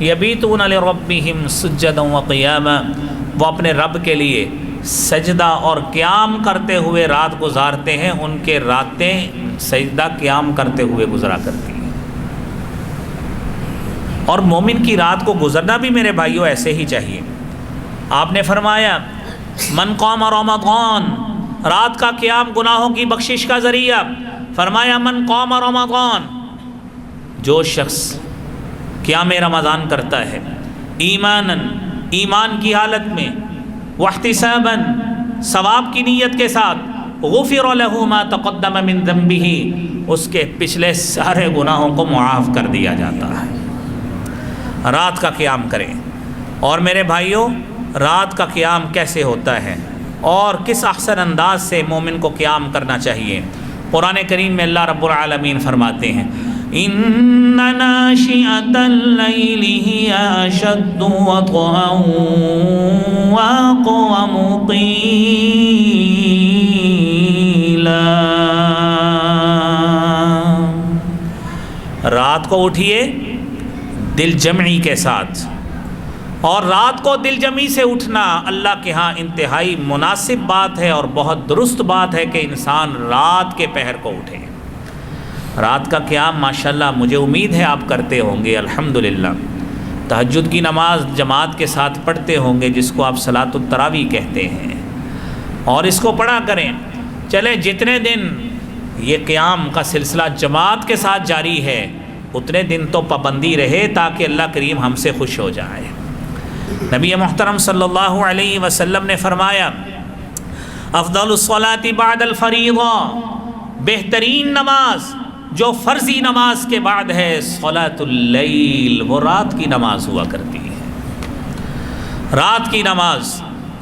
یبیتون لربہم سجدا وقیاما، وہ اپنے رب کے لیے سجدہ اور قیام کرتے ہوئے رات گزارتے ہیں، ان کے راتیں سجدہ قیام کرتے ہوئے گزرا کرتی ہیں۔ اور مومن کی رات کو گزرنا بھی میرے بھائیوں ایسے ہی چاہیے۔ آپ نے فرمایا من قام رمضان، رات کا قیام گناہوں کی بخشش کا ذریعہ، فرمایا من قام رمضان، جو شخص قیام رمضان کرتا ہے ایماناً، ایمان کی حالت میں، واحتساباً، ثواب کی نیت کے ساتھ، غفر له ما تقدم من ذنبه، اس کے پچھلے سارے گناہوں کو معاف کر دیا جاتا ہے۔ رات کا قیام کریں۔ اور میرے بھائیوں، رات کا قیام کیسے ہوتا ہے اور کس احسن انداز سے مومن کو قیام کرنا چاہیے؟ قرآن کریم میں اللہ رب العالمین فرماتے ہیں ان ناشئۃ اللیل ہی اشد وطئا واقوم قیلا۔ رات کو اٹھیے دل جمعی کے ساتھ، اور رات کو دل جمعی سے اٹھنا اللہ کے ہاں انتہائی مناسب بات ہے اور بہت درست بات ہے کہ انسان رات کے پہر کو اٹھے۔ رات کا قیام ماشاءاللہ مجھے امید ہے آپ کرتے ہوں گے، الحمدللہ۔ تہجد کی نماز جماعت کے ساتھ پڑھتے ہوں گے، جس کو آپ صلاۃ التراویح کہتے ہیں، اور اس کو پڑھا کریں۔ چلیں جتنے دن یہ قیام کا سلسلہ جماعت کے ساتھ جاری ہے اتنے دن تو پابندی رہے، تاکہ اللہ کریم ہم سے خوش ہو جائے۔ نبی محترم صلی اللہ علیہ وسلم نے فرمایا افضل الصلاۃ بعد الفریضہ، بہترین نماز جو فرضی نماز کے بعد ہے صلاۃ اللیل، وہ رات کی نماز ہوا کرتی ہے۔ رات کی نماز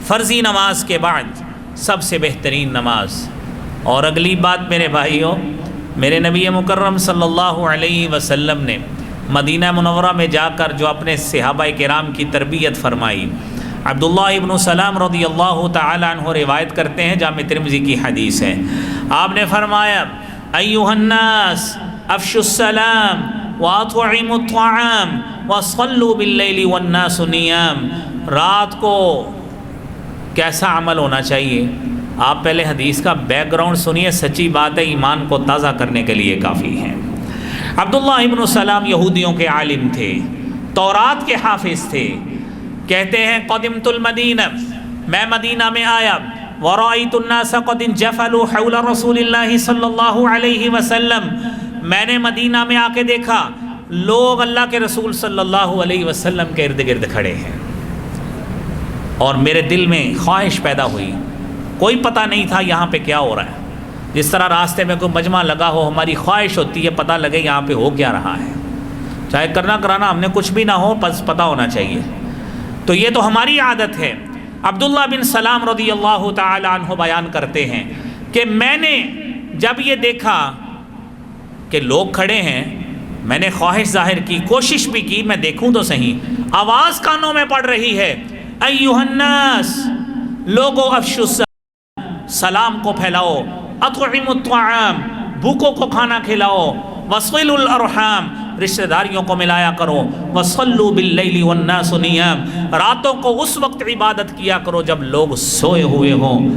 فرضی نماز کے بعد سب سے بہترین نماز۔ اور اگلی بات میرے بھائیوں، میرے نبی مکرم صلی اللہ علیہ وسلم نے مدینہ منورہ میں جا کر جو اپنے صحابہ کرام کی تربیت فرمائی، عبداللہ ابن سلام رضی اللہ تعالی عنہ روایت کرتے ہیں، جامع ترمذی کی حدیث ہے۔ آپ نے فرمایا ایھا الناس افشوا السلام واطعموا الطعام وصلوا باللیل والناس نیام۔ رات کو کیسا عمل ہونا چاہیے؟ آپ پہلے حدیث کا بیک گراؤنڈ سنیے، سچی بات ہے، ایمان کو تازہ کرنے کے لیے کافی ہے۔ عبداللہ ابن سلام یہودیوں کے عالم تھے، تورات کے حافظ تھے۔ کہتے ہیں قدمت المدینہ، میں مدینہ میں آیا، ورأیت الناس قد انجفلوا حول رسول اللہ صلی اللہ علیہ وسلم، میں نے مدینہ میں آ کے دیکھا لوگ اللہ کے رسول صلی اللہ علیہ وسلم کے ارد گرد کھڑے ہیں، اور میرے دل میں خواہش پیدا ہوئی، کوئی پتہ نہیں تھا یہاں پہ کیا ہو رہا ہے۔ جس طرح راستے میں کوئی مجمع لگا ہو، ہماری خواہش ہوتی ہے پتہ لگے یہاں پہ ہو کیا رہا ہے، چاہے کرنا کرانا ہم نے کچھ بھی نہ ہو، بس پتہ ہونا چاہیے۔ تو یہ تو ہماری عادت ہے۔ عبداللہ بن سلام رضی اللہ تعالی عنہ بیان کرتے ہیں کہ میں نے جب یہ دیکھا کہ لوگ کھڑے ہیں، میں نے خواہش ظاہر کی، کوشش بھی کی میں دیکھوں تو صحیح۔ آواز کانوں میں پڑ رہی ہے ایھا الناس، لوگو افشوا السلام، سلام کو پھیلاؤ، اطعموا الطعام، بھوکوں کو کھانا کھلاؤ، وصلوا الارحام، رشتہ داریوں کو ملایا کرو، وصلوا باللیل والناس نیام، راتوں کو اس وقت عبادت کیا کرو جب لوگ سوئے ہوئے ہوں،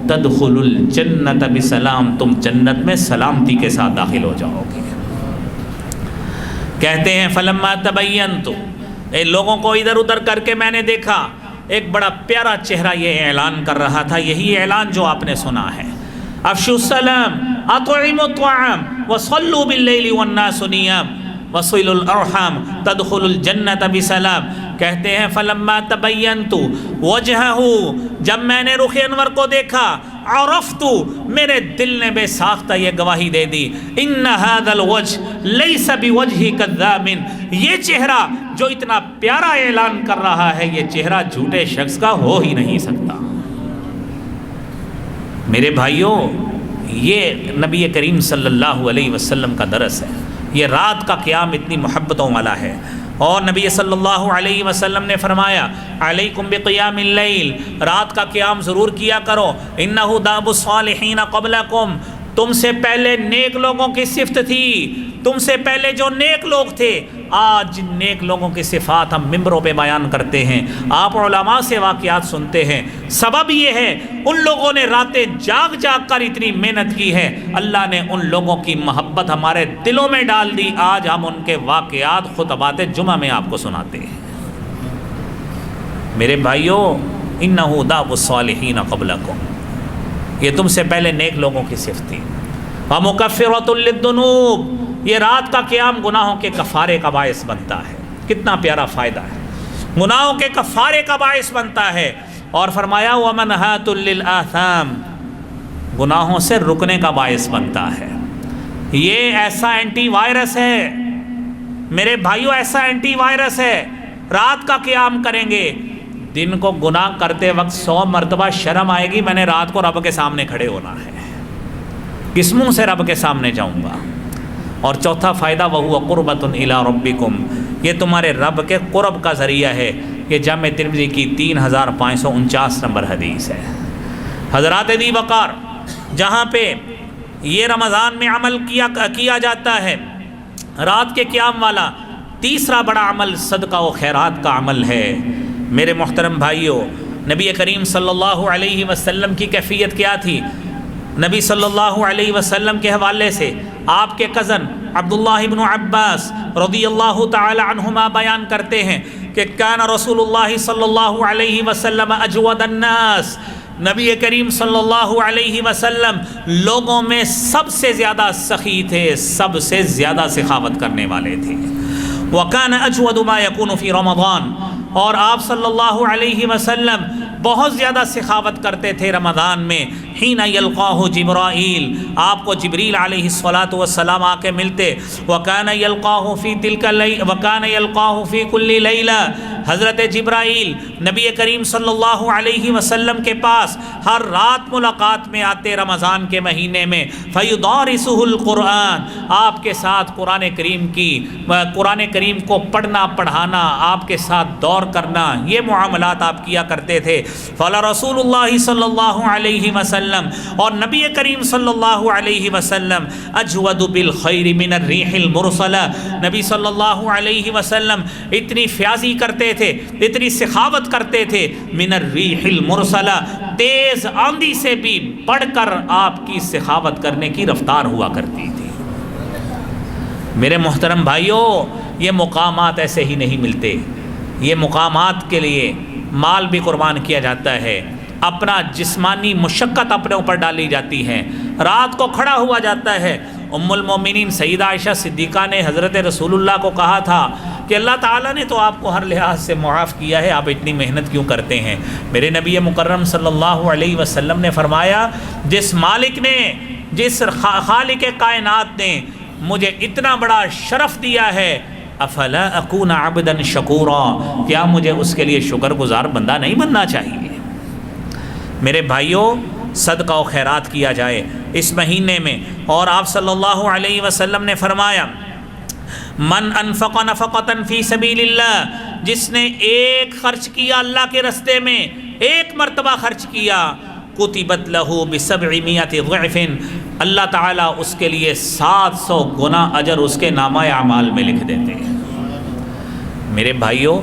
تدخلوا الجنت بسلام، تم جنت میں سلامتی کے ساتھ داخل ہو جاؤ گے۔ کہتے ہیں فلما تبینت، لوگوں کو ادھر ادھر کر کے میں نے دیکھا، ایک بڑا پیارا چہرہ یہ اعلان کر رہا تھا، یہی اعلان جو آپ نے سنا ہے، افشوا السلام، اطعموا الطعام، وصلوا باللیل والناس نیام، وصلوا الارحام، تدخلوا الجنت بسلام۔ کہتے ہیں فلما تبینت وجہہ، جب میں نے رخ انور کو دیکھا، عرفت، میرے دل نے بے ساختہ یہ گواہی دے دی، ان ھذا الوجہ لیس بوجہ کذاب، یہ چہرہ جو اتنا پیارا اعلان کر رہا ہے یہ چہرہ جھوٹے شخص کا ہو ہی نہیں سکتا۔ میرے بھائیوں، یہ نبی کریم صلی اللہ علیہ وسلم کا درس ہے، یہ رات کا قیام اتنی محبتوں والا ہے۔ اور نبی صلی اللہ علیہ وسلم نے فرمایا علیکم بقیام اللیل، رات کا قیام ضرور کیا کرو، انہ داب الصالحین قبلکم، تم سے پہلے نیک لوگوں کی صفت تھی، تم سے پہلے جو نیک لوگ تھے، آج جن نیک لوگوں کی صفات ہم ممبروں پہ بیان کرتے ہیں، آپ علماء سے واقعات سنتے ہیں، سبب یہ ہے ان لوگوں نے راتیں جاگ جاگ کر اتنی محنت کی ہے، اللہ نے ان لوگوں کی محبت ہمارے دلوں میں ڈال دی، آج ہم ان کے واقعات خطبات جمعہ میں آپ کو سناتے ہیں۔ میرے بھائیوں، انہ داب الصالحین قبلکم، یہ تم سے پہلے نیک لوگوں کی صفت تھی۔ وَمُكَفِّرَةٌ لِلذُّنُوبِ، یہ رات کا قیام گناہوں کے کفارے کا باعث بنتا ہے۔ کتنا پیارا فائدہ ہے، گناہوں کے کفارے کا باعث بنتا ہے۔ اور فرمایا وَمَنْهَاتٌ لِلْآثَامِ، گناہوں سے رکنے کا باعث بنتا ہے۔ یہ ایسا اینٹی وائرس ہے میرے بھائیوں، ایسا اینٹی وائرس ہے، رات کا قیام کریں گے، دن کو گناہ کرتے وقت 100 مرتبہ شرم آئے گی، میں نے رات کو رب کے سامنے کھڑے ہونا ہے، کس منہ سے رب کے سامنے جاؤں گا۔ اور چوتھا فائدہ وَهُوَ قُرْبَةٌ إِلَىٰ رَبِّكُمْ، یہ تمہارے رب کے قرب کا ذریعہ ہے۔ یہ جامع ترمذی کی 3549 نمبر حدیث ہے۔ حضرات دی وقار، جہاں پہ یہ رمضان میں عمل کیا جاتا ہے رات کے قیام والا، تیسرا بڑا عمل صدقہ و خیرات کا عمل ہے۔ میرے محترم بھائیوں، نبی کریم صلی اللہ علیہ وسلم کی کیفیت کیا تھی؟ نبی صلی اللہ علیہ وسلم کے حوالے سے آپ کے کزن عبداللہ ابن عباس رضی اللہ تعالی عنہما بیان کرتے ہیں کہ کان رسول اللہ صلی اللہ علیہ وسلم اجود الناس، نبی کریم صلی اللہ علیہ وسلم لوگوں میں سب سے زیادہ سخی تھے، سب سے زیادہ سخاوت کرنے والے تھے۔ وَكَانَ أَجْوَدُ مَا يَكُونُ فِي رَمَضَانَ، اور آپ صلی اللہ علیہ وسلم بہت زیادہ سخاوت کرتے تھے رمضان میں۔ حین یلقاہ جبرائیل، آپ کو جبریل علیہ السلام آ کے ملتے۔ وکان یلقاہ فی کل لیلہ، حضرت جبرائیل نبی کریم صلی اللہ علیہ وسلم کے پاس ہر رات ملاقات میں آتے رمضان کے مہینے میں۔ فیدارسہ القرآن، آپ کے ساتھ قرآن کریم کو پڑھنا پڑھانا، آپ کے ساتھ دور کرنا، یہ معاملات آپ کیا کرتے تھے۔ فلا رسول اللہ صلی اللہ علیہ وسلم، اور نبی کریم صلی اللہ علیہ وسلم اجود بالخیر من الریح المرسلہ، نبی صلی اللہ علیہ وسلم اتنی فیاضی کرتے تھے، اتنی سخاوت کرتے تھے، من الریح المرسلہ، تیز آندھی سے بھی بڑھ کر آپ کی سخاوت کرنے کی رفتار ہوا کرتی تھی۔ میرے محترم بھائیوں، یہ مقامات ایسے ہی نہیں ملتے، یہ مقامات کے لیے مال بھی قربان کیا جاتا ہے، اپنا جسمانی مشقت اپنے اوپر ڈالی جاتی ہے، رات کو کھڑا ہوا جاتا ہے۔ ام المومنین سیدہ عائشہ صدیقہ نے حضرت رسول اللہ کو کہا تھا کہ اللہ تعالیٰ نے تو آپ کو ہر لحاظ سے معاف کیا ہے، آپ اتنی محنت کیوں کرتے ہیں؟ میرے نبی مکرم صلی اللہ علیہ وسلم نے فرمایا، جس مالک نے، جس خالق کائنات نے مجھے اتنا بڑا شرف دیا ہے، افلا اکون عبدا شکورا، کیا مجھے اس کے لیے شکر گزار بندہ نہیں بننا چاہیے؟ میرے بھائیوں، صدقہ و خیرات کیا جائے اس مہینے میں۔ اور آپ صلی اللہ علیہ وسلم نے فرمایا، من انفق نفقتا فی سبیل اللہ، جس نے ایک خرچ کیا اللہ کے رستے میں، ایک مرتبہ خرچ کیا، کتبت لہ ب700 ضعف، اللہ تعالیٰ اس کے لیے 700 گنا اجر اس کے نامہ اعمال میں لکھ دیتے ہیں۔ میرے بھائیوں،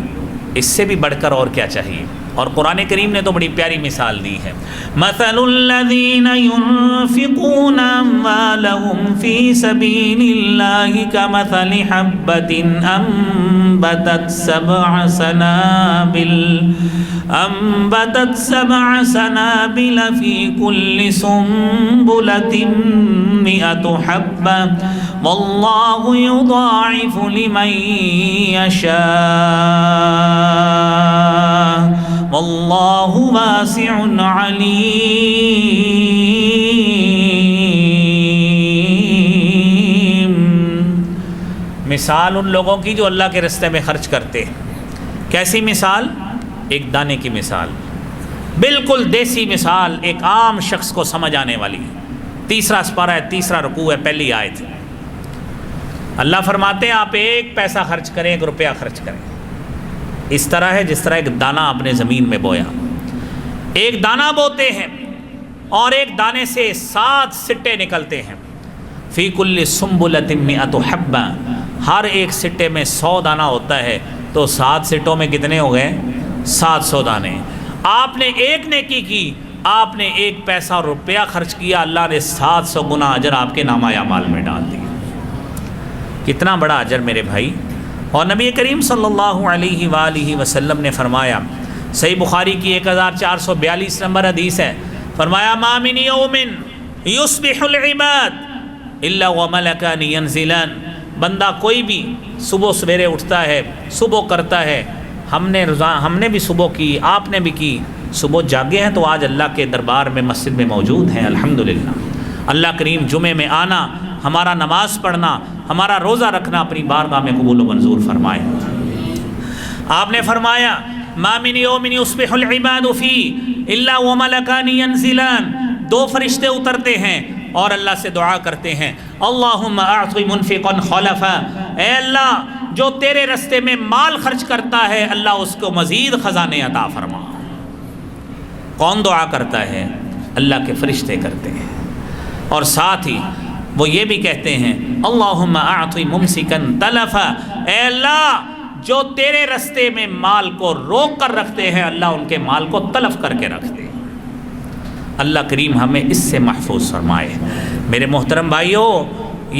اس سے بھی بڑھ کر اور کیا چاہیے؟ اور قرآن کریم نے تو بڑی پیاری مثال دی ہے، مثل الذین ينفقون اموالهم فی سبیل اللہ کمثل حبۃ انبتت سبع سنابل فی کل سنبلۃ 100 حبۃ واللہ یضاعف لمن یشاء واللہ واسع علیم۔ مثال ان لوگوں کی جو اللہ کے راستے میں خرچ کرتے ہیں، کیسی مثال؟ ایک دانے کی مثال، بالکل دیسی مثال، ایک عام شخص کو سمجھ آنے والی۔ تیسرا سپارہ ہے، تیسرا رکوع ہے، پہلی آیت۔ اللہ فرماتے ہیں آپ ایک پیسہ خرچ کریں، 1 روپیہ خرچ کریں، اس طرح ہے جس طرح ایک دانہ آپ نے زمین میں بویا۔ ایک دانہ بوتے ہیں اور ایک دانے سے 7 سٹے نکلتے ہیں۔ فی کل سنبلۃ 100 حبۃ، ہر ایک سٹے میں 100 دانہ ہوتا ہے، تو 7 سٹوں میں کتنے ہو گئے؟ 700 دانے۔ آپ نے ایک نیکی کی، آپ نے 1 پیسہ اور روپیہ خرچ کیا، اللہ نے 700 گنا اجر آپ کے نامہ اعمال میں ڈال دیا۔ کتنا بڑا اجر میرے بھائی۔ اور نبی کریم صلی اللہ علیہ وآلہ وسلم نے فرمایا، صحیح بخاری کی 1442 نمبر حدیث ہے، فرمایا ما من یوم یصبح العباد الا وملکان ینزلان، بندہ کوئی بھی صبح سویرے اٹھتا ہے، صبح کرتا ہے، ہم نے بھی صبح کی، آپ نے بھی کی، صبح جاگے ہیں تو آج اللہ کے دربار میں مسجد میں موجود ہیں الحمدللہ۔ اللہ کریم جمعے میں آنا، ہمارا نماز پڑھنا، ہمارا روزہ رکھنا اپنی بارگاہ میں قبول و منظور فرمائے۔ آپ نے فرمایا ما من یوم یصبح العباد فیہ الا وملکان ینزلان، 2 فرشتے اترتے ہیں اور اللہ سے دعا کرتے ہیں اللہم اعط منفقا خلفا، اے اللہ جو تیرے رستے میں مال خرچ کرتا ہے اللہ اس کو مزید خزانے عطا فرما۔ کون دعا کرتا ہے؟ اللہ کے فرشتے کرتے ہیں۔ اور ساتھ ہی وہ یہ بھی کہتے ہیں اللہم اعط ممسکا تلفا، اے اللہ جو تیرے رستے میں مال کو روک کر رکھتے ہیں اللہ ان کے مال کو تلف کر کے رکھتے ہیں۔ اللہ کریم ہمیں اس سے محفوظ فرمائے۔ میرے محترم بھائیوں،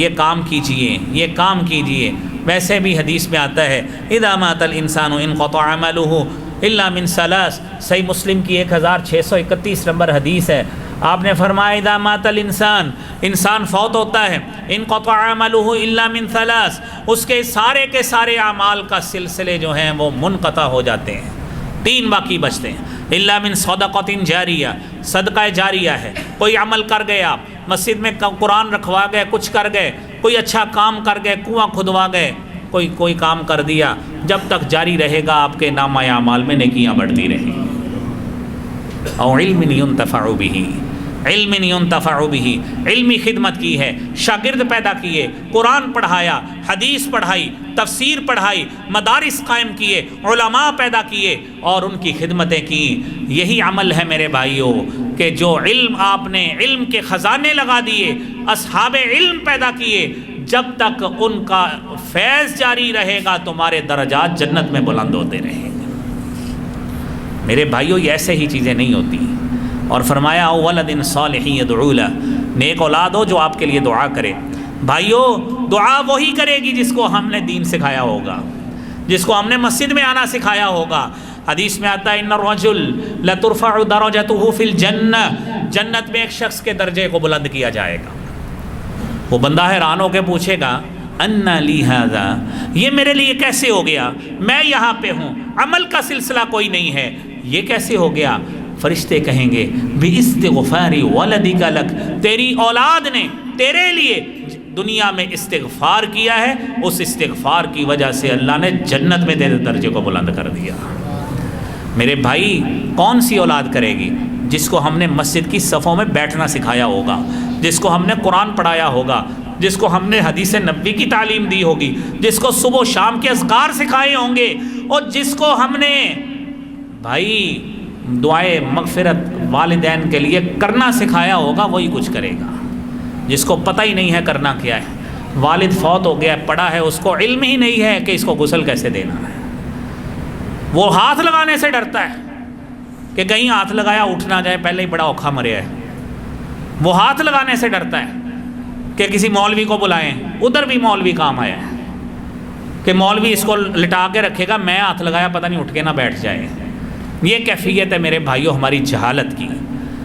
یہ کام کیجئے، یہ کام کیجئے۔ ویسے بھی حدیث میں آتا ہے اذا مات الانسان انقطع عمله الا من ثلاث، صحیح مسلم کی 1631 نمبر حدیث ہے۔ آپ نے فرمایا اذا مات الانسان، انسان فوت ہوتا ہے، انقطع عمله الا من ثلاث، اس کے سارے اعمال کا سلسلے جو ہیں وہ منقطع ہو جاتے ہیں، 3 باقی بچتے ہیں۔ الا من صدقۃ جاریہ، صدقہ جاریہ ہے، کوئی عمل کر گئے، آپ مسجد میں قرآن رکھوا گئے، کچھ کر گئے، کوئی اچھا کام کر گئے، کنواں کھدوا گئے، کوئی کام کر دیا، جب تک جاری رہے گا آپ کے نامہ اعمال میں نیکیاں بڑھتی رہیں گی۔ او علم ينتفع به، علم ينتفع به، علمی خدمت کی ہے، شاگرد پیدا کیے، قرآن پڑھایا، حدیث پڑھائی، تفسیر پڑھائی، مدارس قائم کیے، علماء پیدا کیے اور ان کی خدمتیں کی۔ یہی عمل ہے میرے بھائیوں کہ جو علم آپ نے علم کے خزانے لگا دیے، اصحاب علم پیدا کیے، جب تک ان کا فیض جاری رہے گا تمہارے درجات جنت میں بلند ہوتے رہیں گے۔ میرے بھائیوں یہ ایسے ہی چیزیں نہیں ہوتی۔ اور فرمایا او ولد صالح یدعو لہ، نیک اولاد ہو جو آپ کے لیے دعا کرے۔ بھائیوں دعا وہی کرے گی جس کو ہم نے دین سکھایا ہوگا، جس کو ہم نے مسجد میں آنا سکھایا ہوگا۔ حدیث میں آتا ہے ان الرجل لترفع درجته فی الجنہ، جنت میں ایک شخص کے درجے کو بلند کیا جائے گا۔ وہ بندہ حیران ہو کے پوچھے گا انا لی ھذا، یہ میرے لیے کیسے ہو گیا؟ میں یہاں پہ ہوں، عمل کا سلسلہ کوئی نہیں ہے، یہ کیسے ہو گیا؟ فرشتے کہیں گے باستغفار ولدک لک، تیری اولاد نے تیرے لیے دنیا میں استغفار کیا ہے، اس استغفار کی وجہ سے اللہ نے جنت میں تیرے درجے کو بلند کر دیا۔ میرے بھائی کون سی اولاد کرے گی؟ جس کو ہم نے مسجد کی صفوں میں بیٹھنا سکھایا ہوگا، جس کو ہم نے قرآن پڑھایا ہوگا، جس کو ہم نے حدیث نبوی کی تعلیم دی ہوگی، جس کو صبح و شام کے اذکار سکھائے ہوں گے، اور جس کو ہم نے بھائی دعائے مغفرت والدین کے لیے کرنا سکھایا ہوگا، وہی کچھ کرے گا۔ جس کو پتہ ہی نہیں ہے کرنا کیا ہے، والد فوت ہو گیا، پڑا ہے، اس کو علم ہی نہیں ہے کہ اس کو غسل کیسے دینا ہے، وہ ہاتھ لگانے سے ڈرتا ہے کہ کہیں ہاتھ لگایا اٹھ نہ جائے، پہلے ہی بڑا اوکھا مریا ہے۔ وہ ہاتھ لگانے سے ڈرتا ہے کہ کسی مولوی کو بلائیں، ادھر بھی مولوی کام آیا ہے کہ مولوی اس کو لٹا کے رکھے گا، میں ہاتھ لگایا پتہ نہیں اٹھ کے نہ بیٹھ جائے۔ یہ کیفیت ہے میرے بھائیوں ہماری جہالت کی۔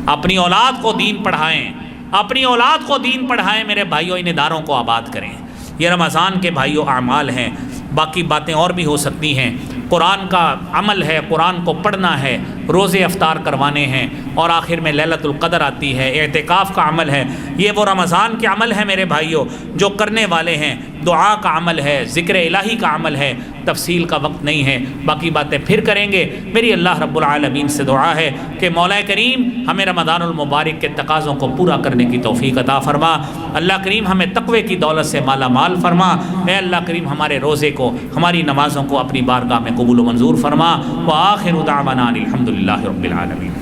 اپنی اولاد کو دین پڑھائیں، اپنی اولاد کو دین پڑھائیں میرے بھائیوں، ان اداروں کو آباد کریں۔ یہ رمضان کے بھائیوں اعمال ہیں، باقی باتیں اور بھی ہو سکتی ہیں۔ قرآن کا عمل ہے، قرآن کو پڑھنا ہے، روزے افطار کروانے ہیں، اور آخر میں لیلۃ القدر آتی ہے، اعتکاف کا عمل ہے۔ یہ وہ رمضان کے عمل ہے میرے بھائیوں جو کرنے والے ہیں۔ دعا کا عمل ہے، ذکر الہی کا عمل ہے، تفصیل کا وقت نہیں ہے، باقی باتیں پھر کریں گے۔ میری اللہ رب العالمین سے دعا ہے کہ مولا کریم ہمیں رمضان المبارک کے تقاضوں کو پورا کرنے کی توفیق عطا فرما۔ اللہ کریم ہمیں تقوی کی دولت سے مالا مال فرما۔ اے اللہ کریم ہمارے روزے کو، ہماری نمازوں کو اپنی بارگاہ میں قبول و منظور فرما۔ وآخر دعوانا الحمدللہ رب العالمین۔